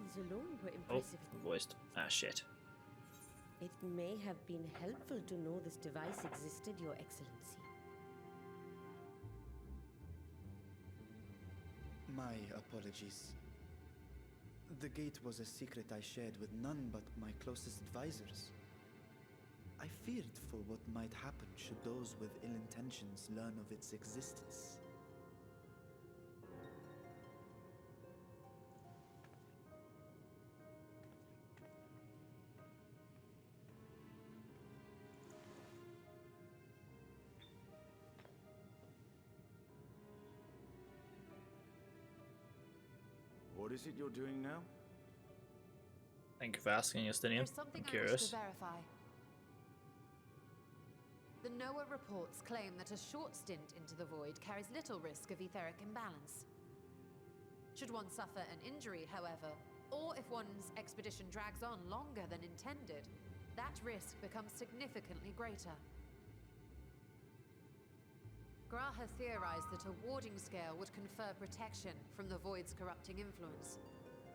These alone were Oh, impressive. voiced. Ah, shit. It may have been helpful to know this device existed, Your Excellency. My apologies. The gate was a secret I shared with none but my closest advisors. I feared for what might happen should those with ill intentions learn of its existence. What is it you're doing now? Thank you for asking, Justinian. There's something I'm I wish curious. to verify. The NOAA reports claim that a short stint into the void carries little risk of etheric imbalance. Should one suffer an injury, however, or if one's expedition drags on longer than intended, that risk becomes significantly greater. Graha theorized that a warding scale would confer protection from the void's corrupting influence.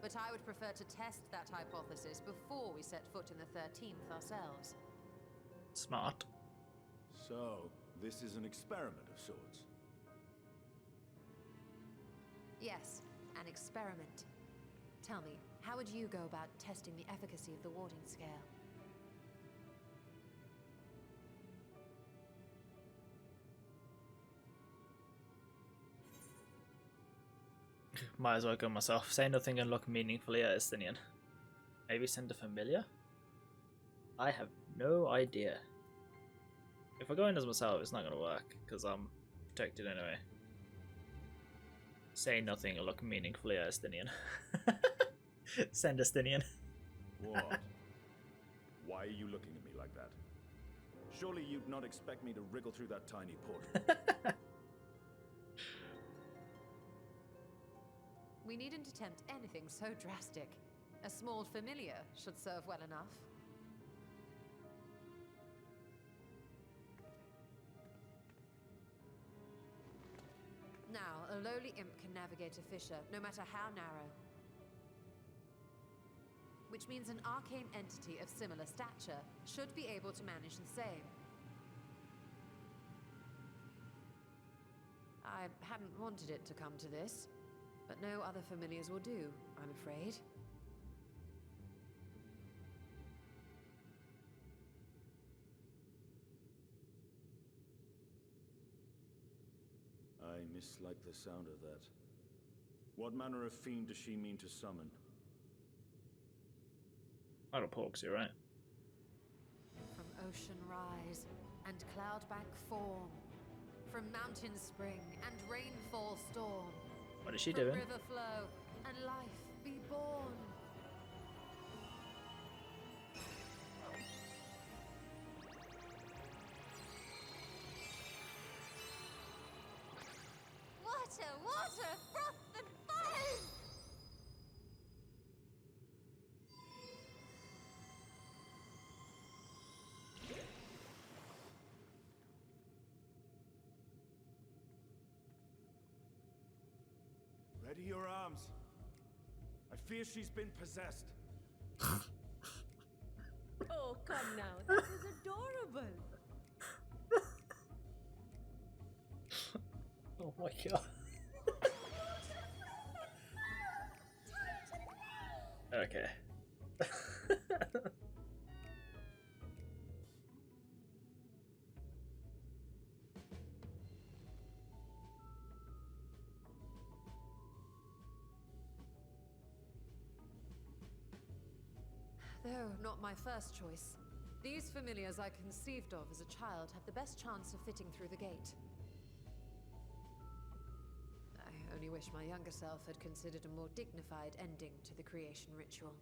But I would prefer to test that hypothesis before we set foot in the 13th ourselves. Smart. So, this is an experiment of sorts. Yes, an experiment. Tell me, how would you go about testing the efficacy of the warding scale? Might as well go myself. Say nothing and look meaningfully at Estinian. Maybe send a familiar? I have no idea. If I go in as myself, it's not going to work, because I'm protected anyway. Say nothing and look meaningfully at Estinian. Send Estinian. What? Why are you looking at me like that? Surely you'd not expect me to wriggle through that tiny port. We needn't attempt anything so drastic. A small familiar should serve well enough. Now, a lowly imp can navigate a fissure, no matter how narrow. Which means an arcane entity of similar stature should be able to manage the same. I hadn't wanted it to come to this, but no other familiars will do, I'm afraid. I mislike the sound of that. What manner of fiend does she mean to summon? I don't porks, you're right. From ocean rise and cloudbank form, from mountain spring and rainfall storm, What is she from doing? river flow and life be born. Water, froth and foam! Ready your arms. I fear she's been possessed. Oh, come now. That was adorable. Oh my god. Okay. Though not my first choice. These familiars I conceived of as a child have the best chance of fitting through the gate. I only wish my younger self had considered a more dignified ending to the creation ritual.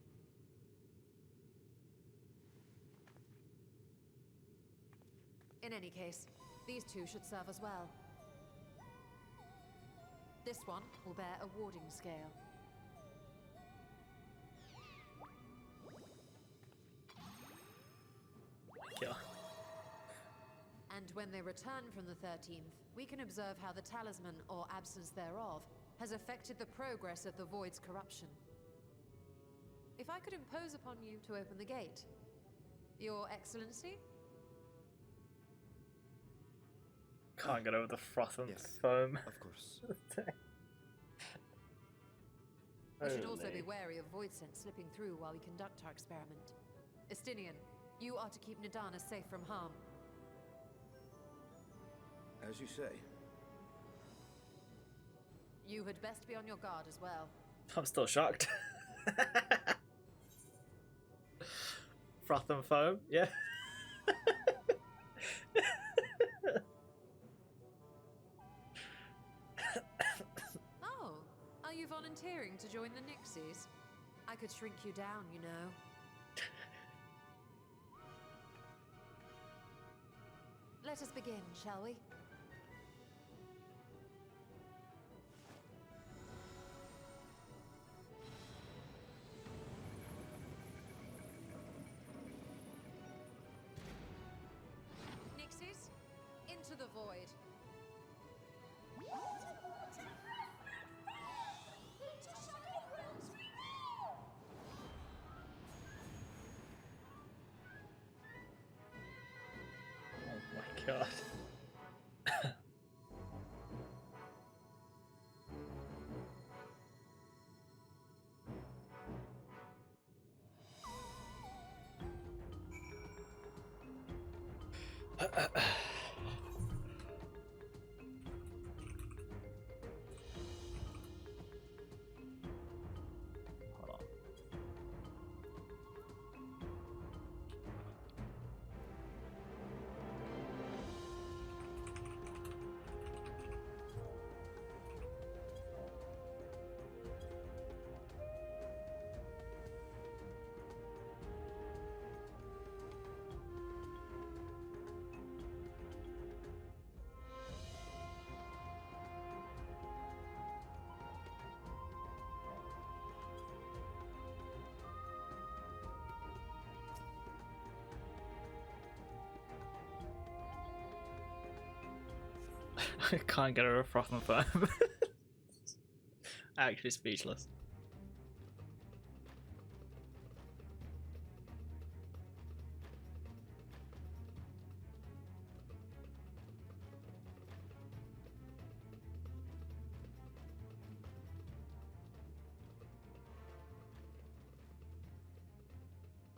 In any case, these two should serve as well. This one will bear a warding scale. Yeah. And when they return from the 13th, we can observe how the talisman, or absence thereof, has affected the progress of the Void's corruption. if I could impose upon you to open the gate. Your Excellency? Can't get over the froth and Yes. foam. Of course. We should also Holy. be wary of void scent slipping through while we conduct our experiment. Estinian, you are to keep Nadana safe from harm. As you say. You had best be on your guard as well. I'm still shocked. Froth and foam, yeah. Oh, are you volunteering to join the Nixies? I could shrink you down, you know. Let us begin, shall we? Nixies, into the void. Oh my god. Hold on. I can't get over froth and foam. Actually speechless.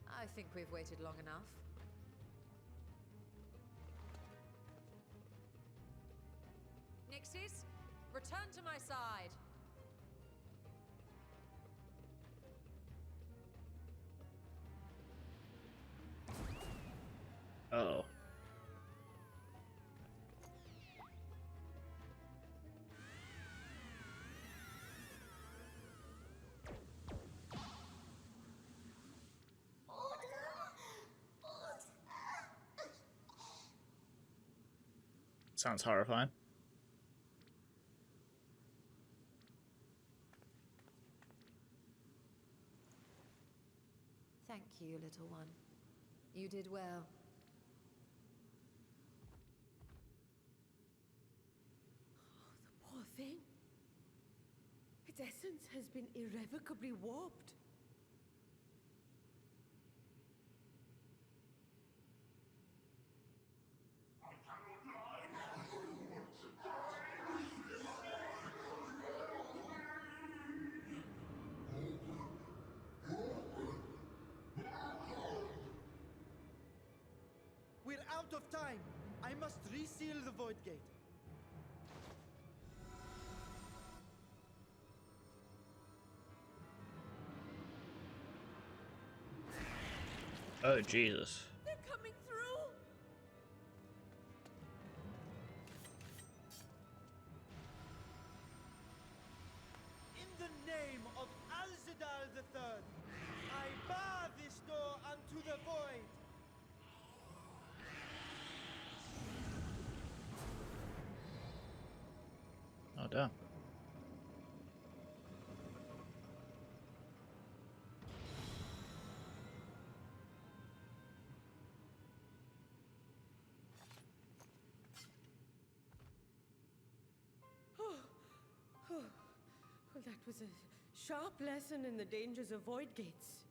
I think we've waited long enough. Nixies, return to my side. Oh. Sounds horrifying. Thank you, little one. You did well. The poor thing. Its essence has been irrevocably warped. We're out of time. I must reseal the void gate. Oh Jesus. They're coming through! In the name of Alzadal III, I bar this door unto the void. Oh damn. Well, that was a sharp lesson in the dangers of void gates.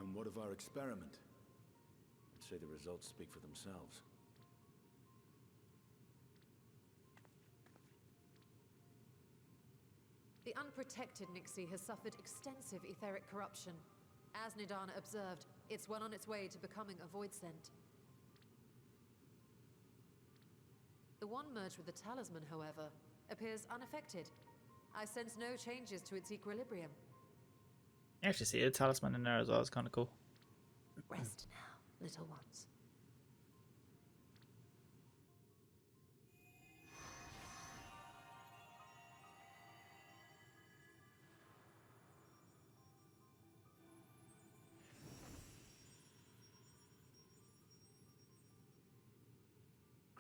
And what of our experiment? I'd say the results speak for themselves. The unprotected Nixie has suffered extensive etheric corruption. As Nidana observed, it's well on its way to becoming a void scent. The one merged with the talisman, however, appears unaffected. I sense no changes to its equilibrium. You actually see a talisman in there as well. It's kind of cool. Rest now, little ones.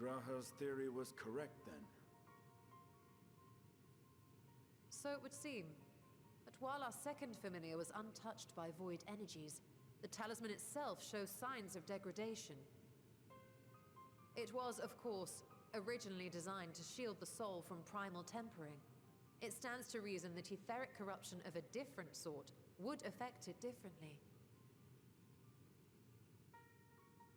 Graha's theory was correct then. So it would seem. But while our second familiar was untouched by void energies, the talisman itself shows signs of degradation. It was, of course, originally designed to shield the soul from primal tempering. It stands to reason that etheric corruption of a different sort would affect it differently.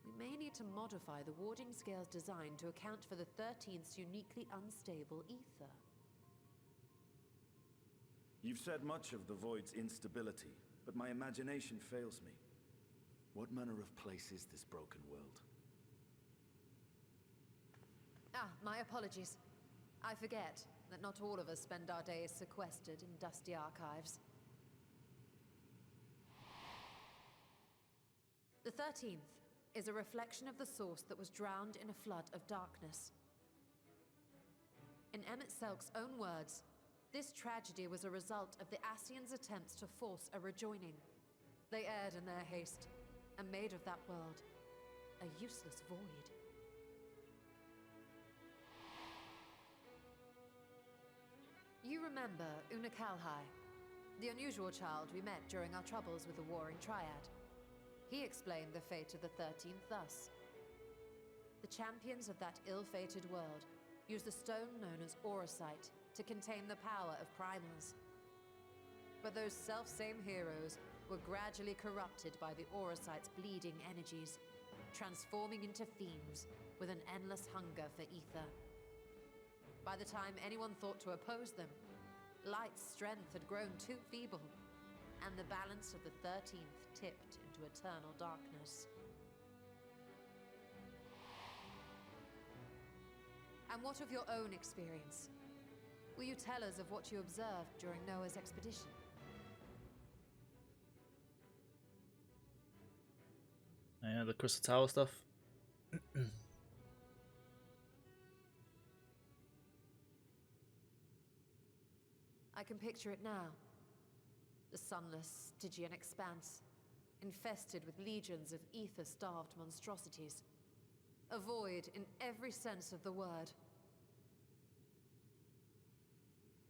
We may need to modify the warding scale's design to account for the 13th's uniquely unstable ether. You've said much of the Void's instability, but my imagination fails me. What manner of place is this broken world? Ah, my apologies. I forget that not all of us spend our days sequestered in dusty archives. The 13th is a reflection of the source that was drowned in a flood of darkness. In Emmett Selk's own words, this tragedy was a result of the Ascians' attempts to force a rejoining. They erred in their haste, and made of that world a useless void. You remember Una Kalhai, the unusual child we met during our troubles with the Warring Triad. He explained the fate of the 13th thus. The champions of that ill-fated world used the stone known as Auracite to contain the power of primals. But those self-same heroes were gradually corrupted by the Auracite's bleeding energies, transforming into fiends with an endless hunger for ether. By the time anyone thought to oppose them, Light's strength had grown too feeble, and the balance of the 13th tipped into eternal darkness. And what of your own experience? Will you tell us of what you observed during Noah's expedition? Yeah, the Crystal Tower stuff. I can picture it now. The sunless, Stygian expanse, infested with legions of ether-starved monstrosities. A void in every sense of the word.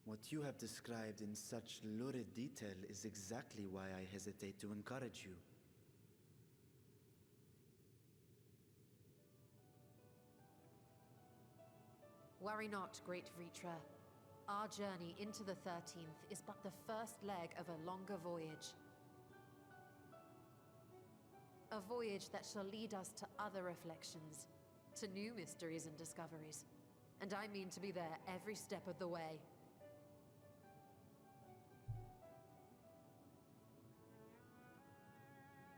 What you have described in such lurid detail is exactly why I hesitate to encourage you. Worry not, great Vritra. Our journey into the 13th is but the first leg of a longer voyage. A voyage that shall lead us to other reflections, to new mysteries and discoveries. And I mean to be there every step of the way.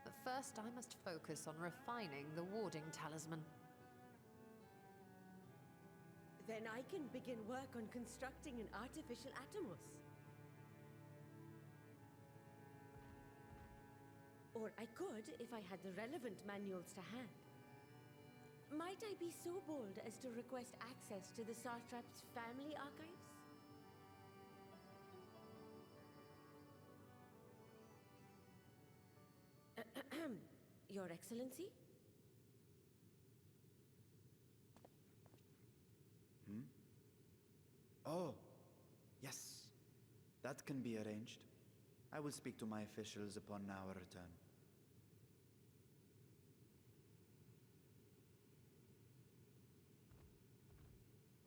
But first I must focus on refining the warding talisman. Then I can begin work on constructing an artificial Atomos. Or I could if I had the relevant manuals to hand. Might I be so bold as to request access to the Satrap's family archives? Your Excellency? Oh, yes. That can be arranged. I will speak to my officials upon our return.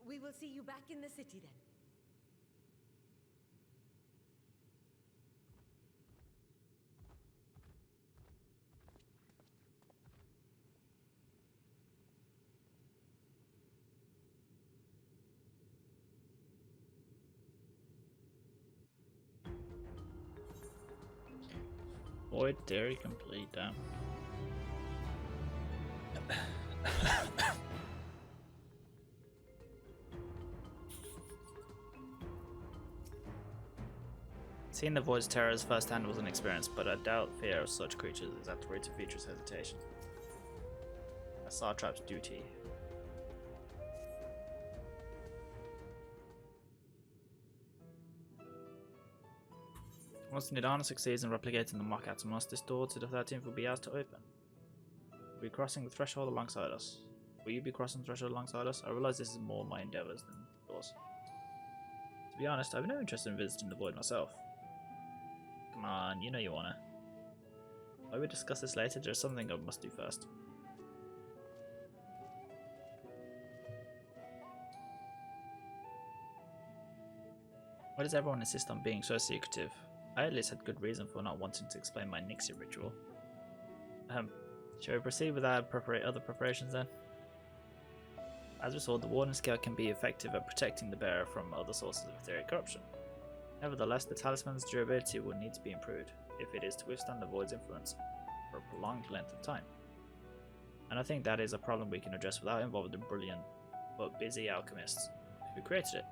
We will see you back in the city then. Void theory complete, damn. Seeing the Void's terrors firsthand was an experience, but I doubt fear of such creatures is at the root of Future's hesitation. A Sartrap's duty. Once Nidana succeeds in replicating the mock Atomos, this door to the 13th will be ours to open. We'll be crossing the threshold alongside us. Will you be crossing the threshold alongside us? I realize this is more my endeavors than yours. To be honest, I have no interest in visiting the Void myself. Come on, you know you wanna. While we discuss this later, there's something I must do first. Why does everyone insist on being so secretive? I at least had good reason for not wanting to explain my Nixie ritual. Shall we proceed with our other preparations then? As we saw, the Warden Scale can be effective at protecting the bearer from other sources of etheric corruption. Nevertheless, the talisman's durability will need to be improved if it is to withstand the Void's influence for a prolonged length of time. And I think that is a problem we can address without involving the brilliant but busy alchemists who created it.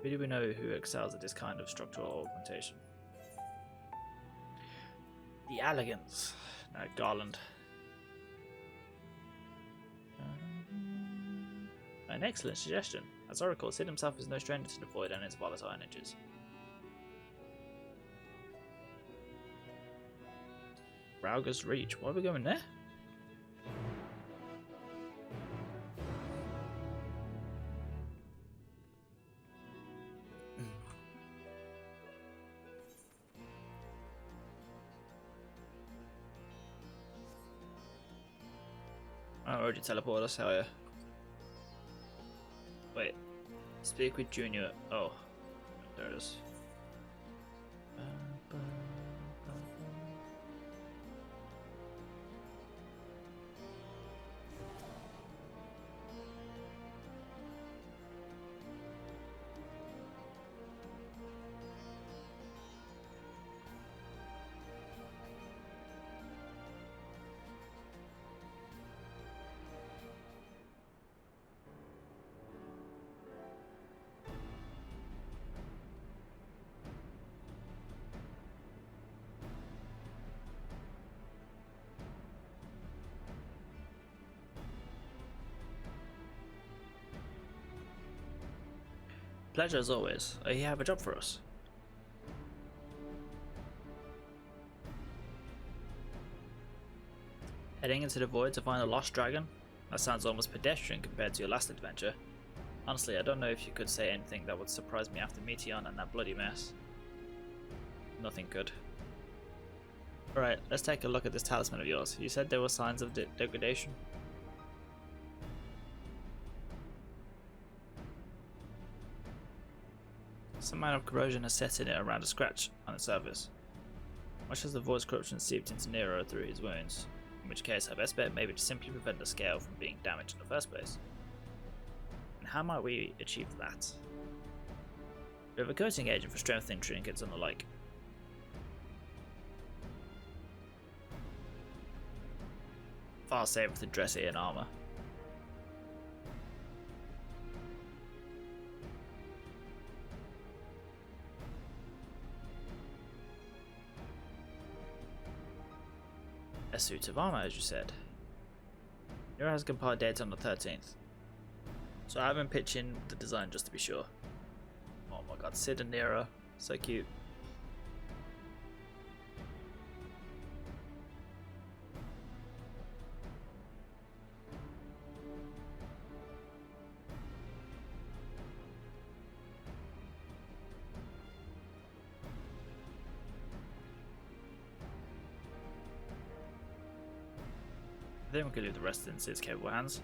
Who do we know who excels at this kind of structural augmentation? The Allegans. No, Garland. An excellent suggestion. As I recall, Sid himself is no stranger to the Void and its volatile energies. Rauga's Reach. Why are we going there? I already teleported us, hell yeah. Wait. Speak with Junior. Oh. There it is. Pleasure as always. You have a job for us. Heading into the Void to find a lost dragon? That sounds almost pedestrian compared to your last adventure. Honestly, I don't know if you could say anything that would surprise me after Meteon and that bloody mess. Nothing could. Alright, let's take a look at this talisman of yours. You said there were signs of degradation? Some amount of corrosion has set in it around a scratch on the surface. Much as the Void's corruption seeped into Nero through his wounds, in which case our best bet may be to simply prevent the scale from being damaged in the first place. And how might we achieve that? We have a coating agent for strengthening trinkets and the like. Far safer to dress it in armour. A suit of armour, as you said. Nero has compiled data on the 13th, so I've been pitching the design just to be sure. Oh my god, Sid and Nero, so cute. I think we could leave the rest in Sid's capable hands.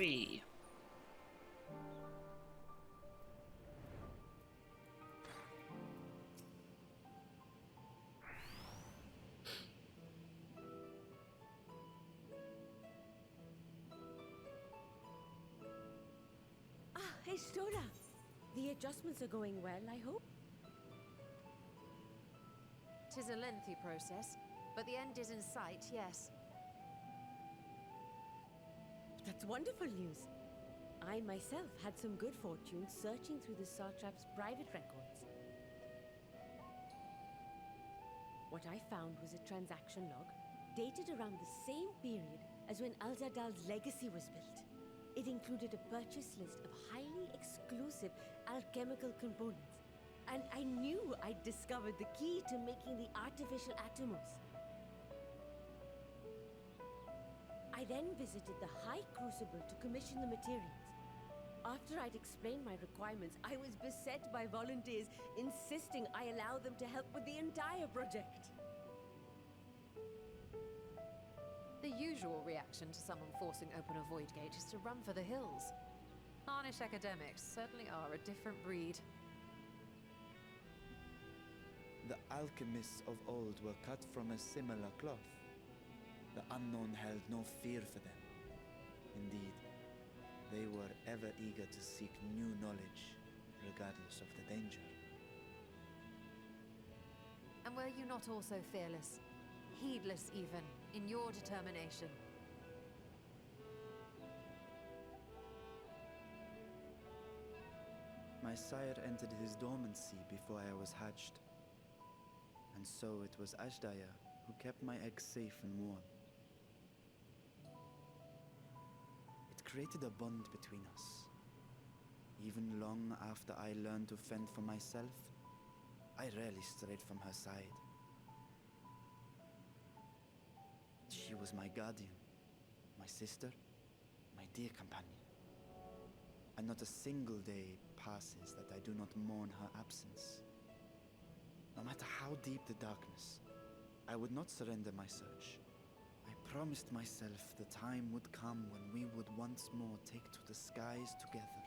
Whee! Hey, Stola. The adjustments are going well, I hope? 'Tis a lengthy process, but the end is in sight, yes. That's wonderful news. I myself had some good fortune searching through the Satrap's private records. What I found was a transaction log dated around the same period as when Al-Jadal's legacy was built. It included a purchase list of highly exclusive alchemical components, and I knew I'd discovered the key to making the artificial atomos. I then visited the High Crucible to commission the materials. After I'd explained my requirements, I was beset by volunteers insisting I allow them to help with the entire project. The usual reaction to someone forcing open a void gate is to run for the hills. Harnish academics certainly are a different breed. The alchemists of old were cut from a similar cloth. The unknown held no fear for them. Indeed, they were ever eager to seek new knowledge, regardless of the danger. And were you not also fearless, heedless even, in your determination? My sire entered his dormancy before I was hatched. And so it was Ashdaya who kept my eggs safe and warm. It created a bond between us. Even long after I learned to fend for myself, I rarely strayed from her side. She was my guardian, my sister, my dear companion. And not a single day passes that I do not mourn her absence. No matter how deep the darkness, I would not surrender my search. I promised myself the time would come when we would once more take to the skies together.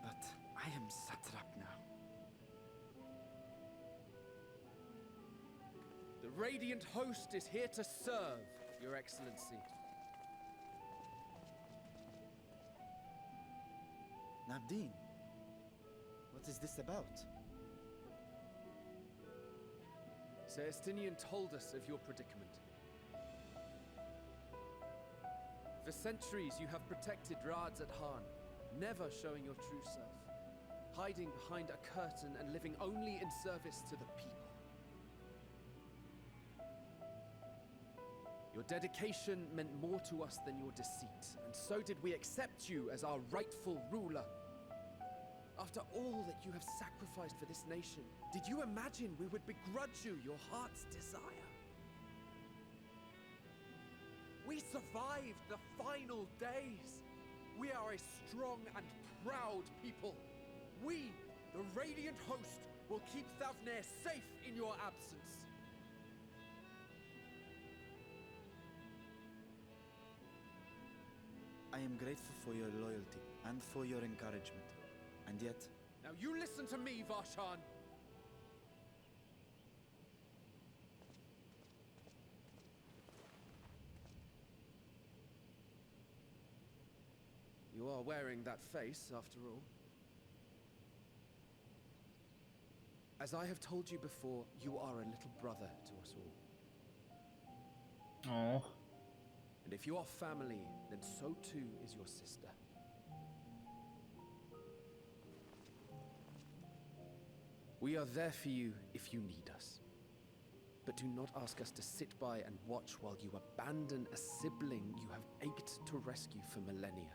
But I am satrap now. The Radiant Host is here to serve, Your Excellency. Nabdeen, what is this about? Celestinian told us of your predicament. For centuries you have protected Rads at Han, never showing your true self, hiding behind a curtain and living only in service to the people. Your dedication meant more to us than your deceit, and so did we accept you as our rightful ruler. After all that you have sacrificed for this nation, did you imagine we would begrudge you your heart's desire? We survived the final days. We are a strong and proud people. We, the Radiant Host, will keep Thavnair safe in your absence. I am grateful for your loyalty and for your encouragement. And yet... Now you listen to me, Varshan! You are wearing that face, after all. As I have told you before, you are a little brother to us all. Oh. And if you are family, then so too is your sister. We are there for you if you need us. But do not ask us to sit by and watch while you abandon a sibling you have ached to rescue for millennia.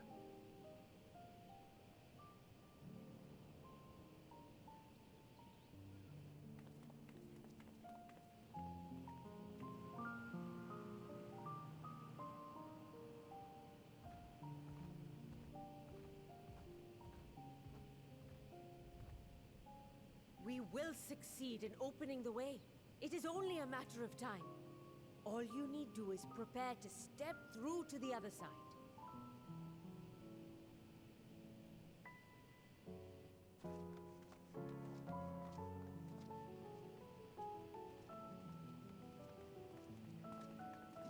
We will succeed in opening the way. It is only a matter of time. All you need do is prepare to step through to the other side.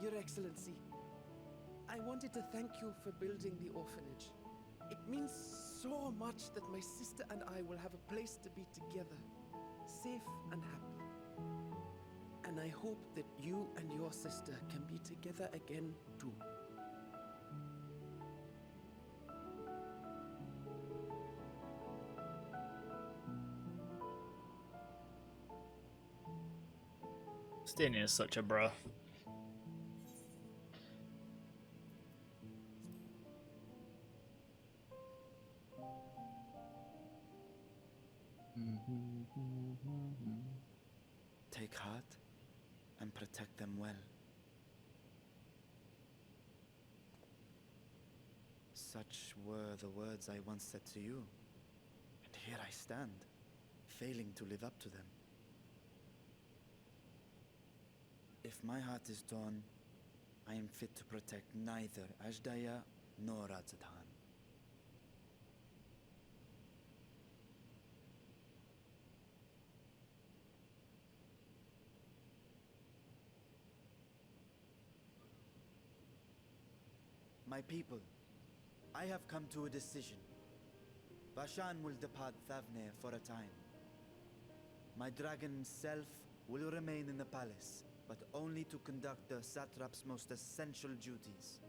Your Excellency, I wanted to thank you for building the orphanage. It means so much that my sister and I will have a place to be together, safe and happy. And I hope that you and your sister can be together again too. Stinian is such a bro. Take heart and protect them well. Such were the words I once said to you. And here I stand, failing to live up to them. If my heart is torn, I am fit to protect neither Ajdaya nor Radzatan. My people, I have come to a decision. Vashan will depart Thavne for a time. My dragon self will remain in the palace, but only to conduct the satrap's most essential duties.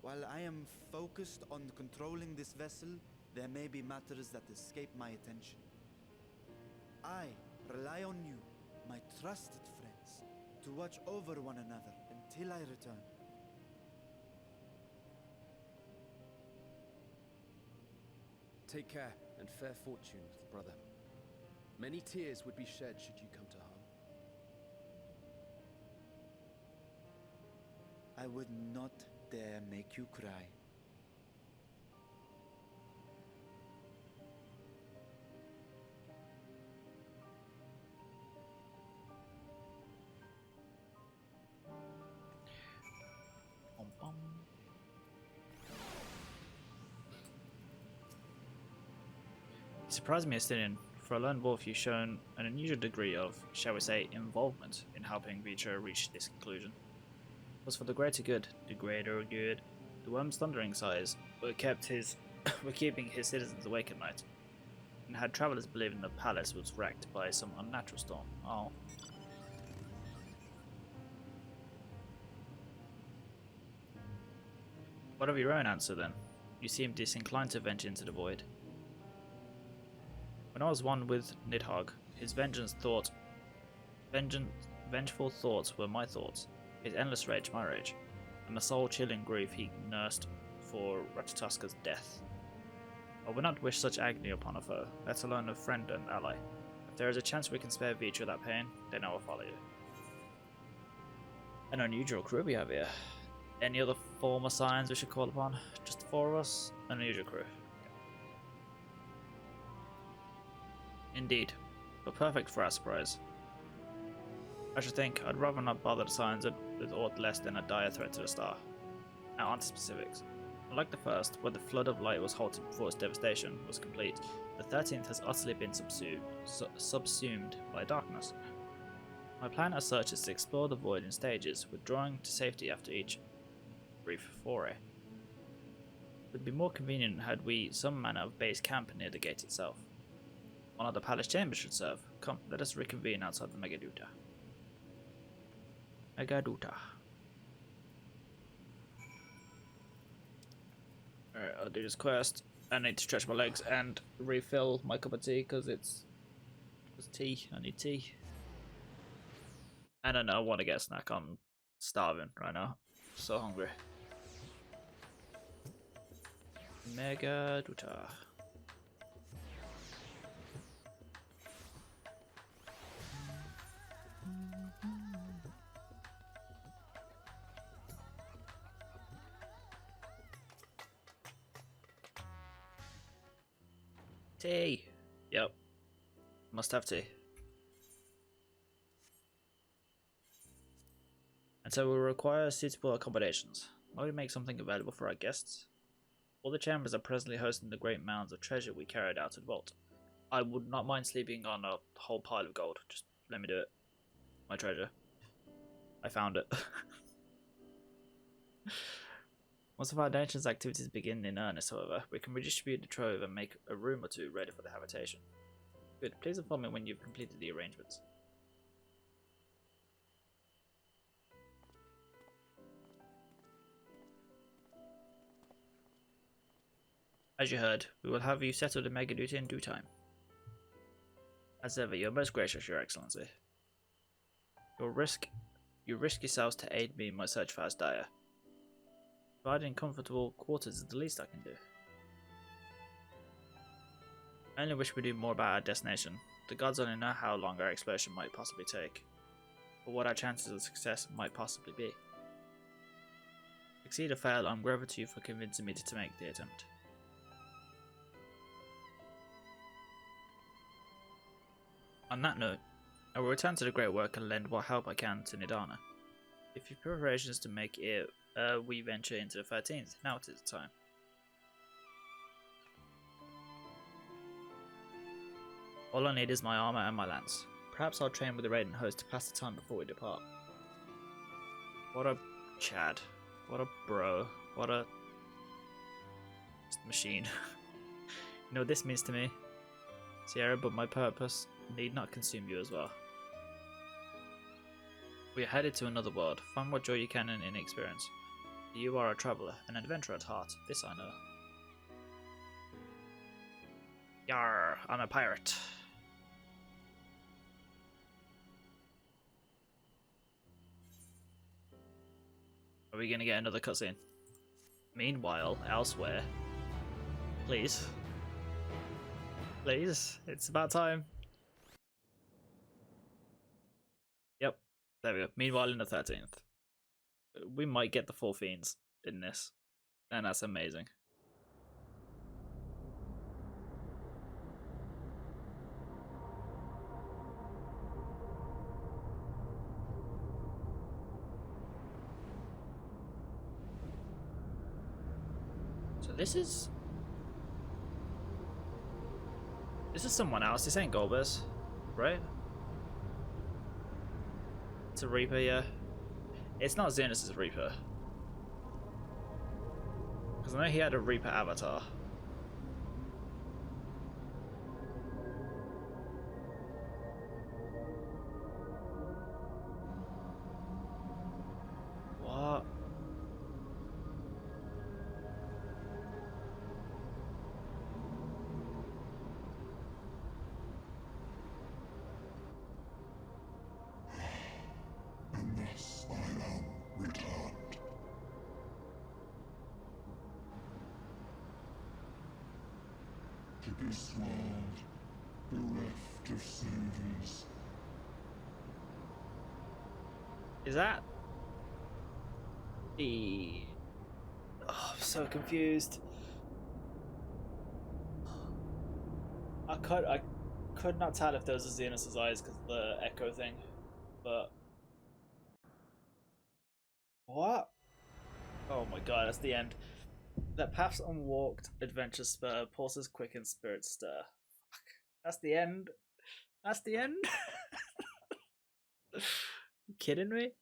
While I am focused on controlling this vessel, there may be matters that escape my attention. I rely on you, my trusted friends, to watch over one another until I return. Take care and fair fortune, little brother. Many tears would be shed should you come to harm. I would not dare make you cry. Bum, bum. It surprised me, Estinian. For a lone wolf, you've shown an unusual degree of, shall we say, involvement in helping Vitra reach this conclusion. It was for the greater good, the greater good. The worm's thundering sighs were keeping his citizens awake at night, and had travellers believing the palace was wrecked by some unnatural storm. Oh. What of your own answer then? You seem disinclined to venture into the void. When I was one with Nidhogg, his vengeful thoughts were my thoughts, his endless rage my rage, and the soul-chilling grief he nursed for Ratatoska's death. I would not wish such agony upon a foe, let alone a friend and ally. If there is a chance we can spare Vitra that pain, then I will follow you. An unusual crew we have here. Any other former signs we should call upon? Just the four of us? An unusual crew. Indeed, but perfect for our surprise. I should think I'd rather not bother the signs with aught less than a dire threat to the star. Now on to specifics. Unlike the first, where the flood of light was halted before its devastation was complete, the 13th has utterly been subsumed by darkness. My plan as such is to explore the void in stages, withdrawing to safety after each brief foray. It would be more convenient had we some manner of base camp near the gate itself. One of the palace chambers should serve. Come, let us reconvene outside the Megaduta. Alright, I'll do this quest. I need to stretch my legs and refill my cup of tea because it's tea. I need tea. And I know I want to get a snack. I'm starving right now. So hungry. Megaduta. Tea. Yep. Must have tea. so we'll require suitable accommodations. Might we make something available for our guests? All the chambers are presently hosting the great mounds of treasure we carried out at Vault. I would not mind sleeping on a whole pile of gold. Just let me do it. My treasure. I found it. Once the Foundation's activities begin in earnest, however, we can redistribute the trove and make a room or two ready for the habitation. Good. Please inform me when you've completed the arrangements. As you heard, we will have you settled in Mega Duty in due time. As ever, you're most gracious, Your Excellency. You risk yourselves to aid me in my search for Asdaya. Providing comfortable quarters is the least I can do. I only wish we knew more about our destination. The gods only know how long our exploration might possibly take, or what our chances of success might possibly be. Succeed or fail, I'm grateful to you for convincing me to make the attempt. On that note, I will return to the great work and lend what help I can to Nidana. If your preparations to make it we venture into the 13th, now it is the time. All I need is my armor and my lance. Perhaps I'll train with the raiding host to pass the time before we depart. What a Chad. What a bro. What a machine. You know what this means to me, Sierra, but my purpose need not consume you as well. We are headed to another world. Find what joy you can in experience. You are a traveller, an adventurer at heart. This I know. Yarr, I'm a pirate. Are we gonna get another cutscene? Meanwhile, elsewhere. Please. Please, it's about time. Yep, there we go. Meanwhile, in the 13th. We might get the 4 fiends in this, and that's amazing. So this is someone else. This ain't Golbez, right? It's a Reaper, yeah. It's not Xenos' Reaper. Because I know he had a Reaper avatar. What? Unless I am returned. To this world, bereft of saviors. Is that the... Oh, I'm so confused. I could not tell if those are Xenos' eyes because of the echo thing, but... What? Oh my god, that's the end. That paths unwalked, adventure spur, pulses quicken, spirits stir. Fuck. That's the end? That's the end? You kidding me?